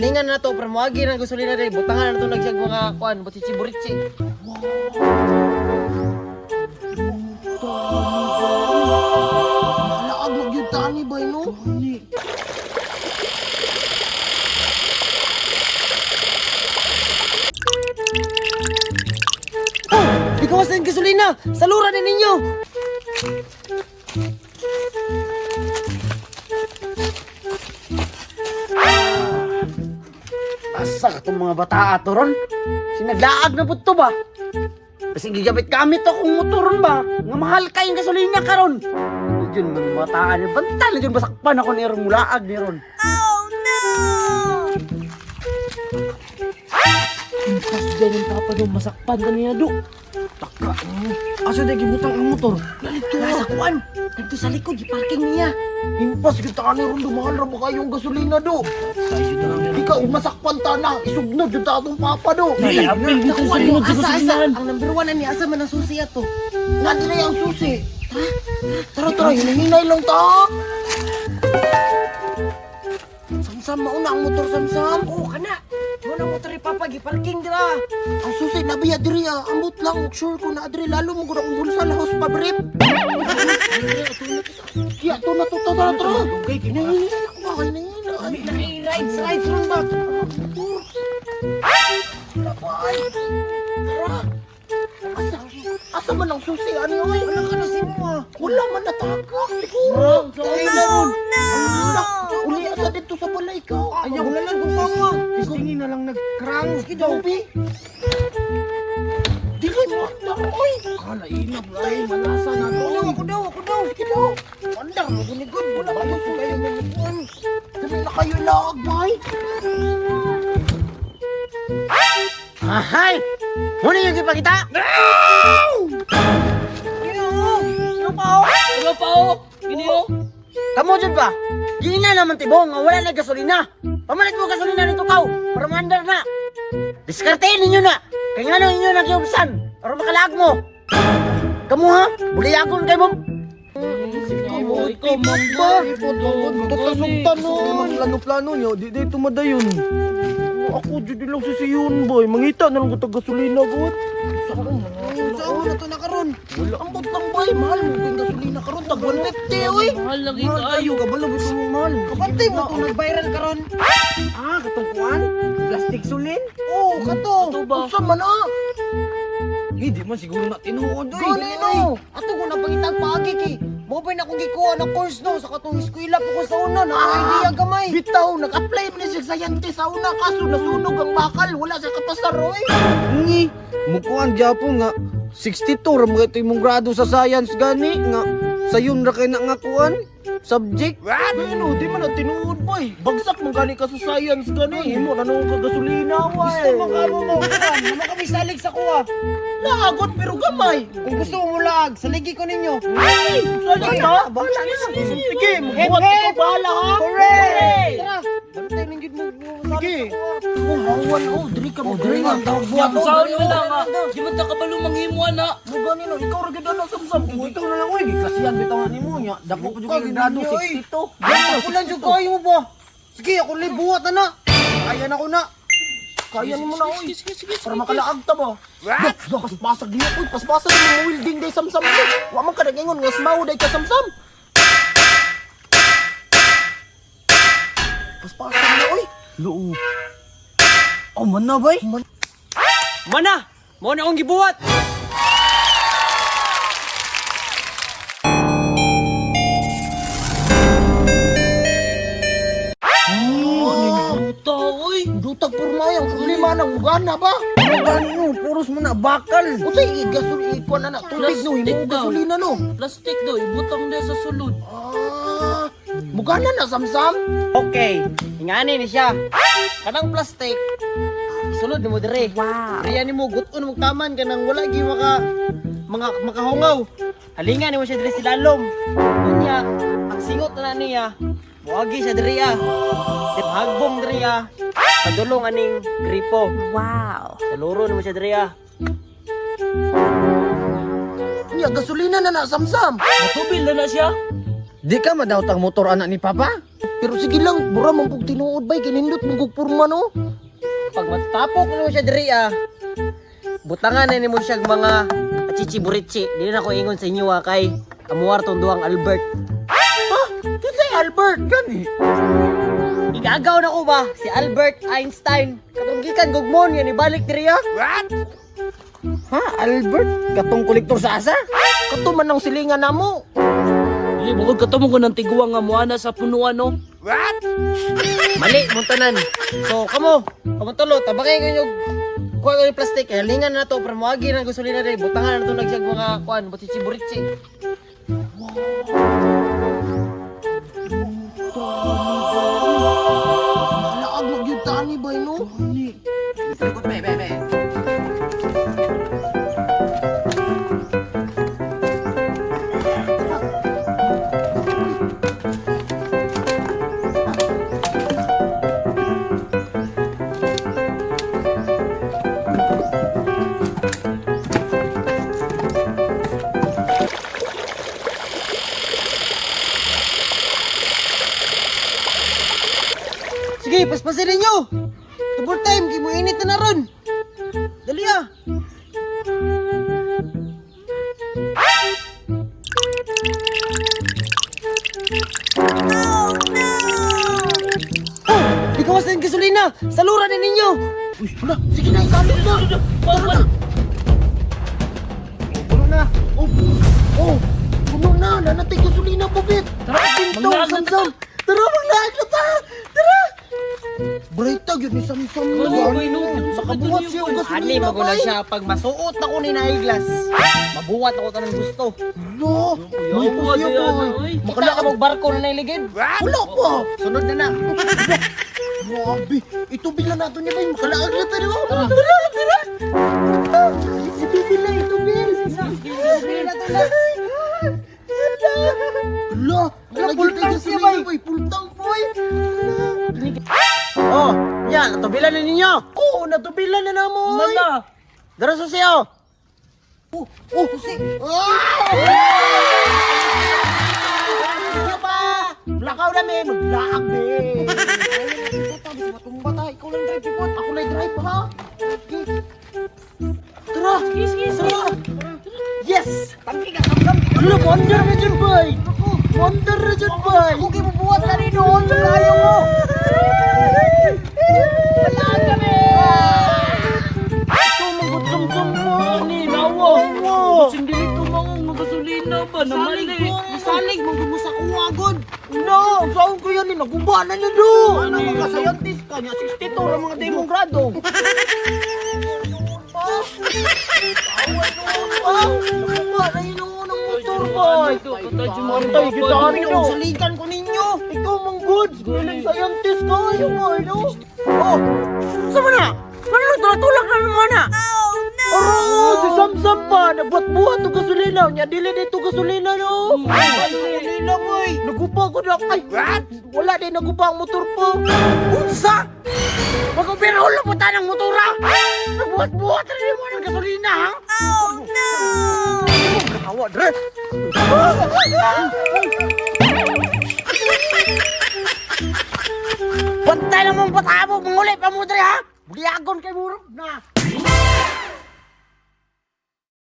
Lingan na to, pramuagi ng gasolina rin. Butangan na to nagsiyag mga kuan, butichi-burichi. Malaag magyud tani bay no. Oh! Ikawas na yung gasolina! Saluran din ninyo! Asa ka itong mga bata ato ron? Sinaglaag na po ito ba? Kasi gigabit-gamit akong motoron ba? Nga mahal kayong gasolina karon. Diyan mga bataan niya. Banta na dyan basakpan ako ni Ron mulaag ni Ron. Impas dyan yung papa doon, masakpan ka niya do. Taka. Asa na gibutang ang motor? Nalito sa kuan! Dito sa likod, i-parking niya. Impas kita ka ni Ron. Dumahal na ba kayong gasolina do? Ikaw masakpan ta na. Isugnod yung tatong papa do. Nakuha mo, asa. Ang number 1 na niya, asa man ang susi ato. Nandun na yung susi. Tara, hinahinay lang ta. Samsam, mauna ang motor, Samsam. Oo, kana. Muna motor ipapag, i-parking dira. Ang susi, nabiya diri ah. Ambot lang, sure ko na diri. Lalo mo gudang bulsa lahos pa, brip. Kaya, ito na to, tara. Okay, Hinahinay ako ba? Hinahinay. Rides ron ba? Labay. Tara. Asa man ang susi, ano oy? Wala ka na mo ah. Wala man nataka. Ay, no! Uli asa dito sa balay ko. Ayaw, wala lang gumawa. Tingin na lang nag-crank. Sige daw, Bi. Dili mo na, oy. Kala, inap na eh. Malasa na to. Ako daw. Sige daw. Andar mo, gunigod. Wala kayo sa kayo manukuan. Dami na kayo laag, bay. Ahay! Muna yung ipakita! Ano pa, oh? Kamu dyan ba? Di na naman tibong, wala na gasolina. Pamalit mo gasolina nito kaw, para mandar na. Diskartein ninyo na. Kaya nga nang inyo nakiubsan, para makalag mo. Kamu ha? Buliyagon kayo mo. Ikaw, mamba. Tatasugtan nun. Plano-plano niyo, di tumadayon. Ako, dyan lang sisiyon, boy. Mangita na lang ko gasolina, god. Saan na to na karon? Wala. Ambot lang, boy. Mahal mo kyung gasolina karon. Tag 150, oy. Mahal lagi Kayo, kabalo, gusto mo mahal. Kapantay mo itong nag-viral karon. Katungkuan? Plastic sulin? Oo, kato. Unsa man ah? Hindi man siguro na tinuod Gani no. Ato ko na pangitag paagi ki. Mobile na akong gikuha ng course no sa katong eskwela ko ko sa una na idea gamay. Bitaw, nag-apply man siya sa scientist sa una kaso nasunog ang bakal. Wala siya kapasar, oy. Ngi, mukuan Japo nga 62 ra mga ito imong grado sa science gani nga sayon ra kay na nga kuan subject. Ano, di man na tinuod, boy. Bagsak mo gani ka sa science gani. Himo na nung gasolina, way. Gusto mo ka mo Naman kami salig sa kuha. Naagot pero gamay. Kung gusto mo lag, saligi ko ninyo. Ay! Salig ha? Bahala na. Sige, magbuhat ikaw, bahala ha. Hooray! Tara, bantay ninyo mo. Sige. Hawan, diri ka mo. Diri nga, buhat. Saan mo lang nga? Di ba nakabalo manghimuan na? Mo gani no, ikaw ra gid na samsam. Ito na lang oy, kasiyan bitaw nga nimo nya. Dako ko jud kay grado 62. Kulan jud kayo mo ba? Sige, ako libuhat na na. Kaya na ko na. Kaya mo na oy. Para makalaag ta ba? Paspasag niya oy, paspasag mo welding day samsam. Wa man ka nagingon nga smaw day ka samsam. Paspasag niya oy. Loo. Oh man na bay. Mana? Mo na akong gibuhat. Puta, oy! Dutag purmay ang problema ng ugana ba? Gani no, puros mo na bakal. Unsay gasolina ko na tubig no, himo gasolina no. Plastic daw, ibutang na sa sulod. Mugana na samsam. Okay, ingani ni siya. Kanang plastic. Sulod mo dire. Wow. Riyan ni mo guton mo taman kanang wala gi mga makahungaw. Halingan ni mo siya dire silalom. Unya, ang singot na niya. Muagi siya dire ah. Dip hagbong dire ah. Padulong aning gripo. Wow. Taluro ni mo siya dire ah. Nya gasolina na samsam. Matubil na siya. Di ka madaot ang motor anak ni Papa? Pero sige lang, bura man pug tinuod bay kinindot mong gugpurma no. Pag matapok mo siya diri butangan na nimo siya mga chichi-burichi. Dili na ko ingon sa inyo kay amuwar tong duhang Albert. Kinsa Albert gani? Igagaw na ko ba si Albert Einstein? Katong gikan gugmon yan ibalik diri Ha, Albert? Katong kolektor sa asa? Kato man ang silingan namo. Dili bukod katamo ko ng tiguang nga muana sa punuan no. Mali mong tanan. So kamo tulo tabakay kayo kuha ko yung plastic kaya lingan na to para moagi ng gasolina diri butangan na to nagsiyag mga kuan chichi-burichi. Malaag magyud tani bay no. Ikot be. Sige, paspasin ninyo. Tubor time, kay mo init na ron. Dali Di kawas ng gasolina! Saluran na ninyo! Uy, wala! Sige na, isalot na! Tara na! Puno na! Puno na! Nanatay gasolina, Bobit! Tara, pinto! Samsam! Tara, maglaag na ta! Tara! Bright tag yun, isam-isam na! Sa kabuhat siya ang Ani gasolina, maguna bay! siya pag masuot ako ni Naiglas. Mabuhat ako tanang gusto. No! May Yawa, siya, di, boy! ay. Makala ka mag barko na nailigid. Wala pa! Sunod na na. Grabe! Ito bila nato niya, bay! Makalaag na tayo! Tara! Ito bila! Hala! pultang siya, bay. Pultang, boy! Oh, yan, natubilan na ninyo. Oo, natubilan na namoy! Mala. Dara sa siyo. Susi! Ano ba? Lakaw na, men! Maglaag, men! Matumba tayo. Ikaw lang drive, Pipot. Ako lang drive, ha? Okay. Tara! Tara! Yes! Tangki ka, samsam! Ano, wonder na dyan, boy! Wonder na dyan, boy! Ako kayo mabuhat na rin doon! Kaya mo! Maglaag kami! Ito, magutsam-sam mo! Ani nawa. Oo. Sindi dito mga gasolina ba namali. Salig, magbubusa ko agad. No, saan ko yan? Naguba na niya do. Ano mga scientist ka niya? 62 ang mga demong grado. Naguba na yun ang unang motor, boy. Antay, kita ninyo. Saligan ko ninyo. Ikaw, mang goods. Galing scientist ka. Ayaw mo, no? Oh, Sama na. Ano tulak na naman na? si Samsam pa. Nagbuhat-buhat to gasolina. Nya, dili dito gasolina, no? Gasolina, boy. Naguba ko na. Ay, wala din naguba ang motor po. Unsa? Magkupiraulo po tayo ng motora. Nagbuhat-buhat na rin mo ng gasolina, ha? Oh, no! Nakawa, Dre. Bantay naman patabog. Manguli pa mo, Dre, ha? Buliagon kay Murog na.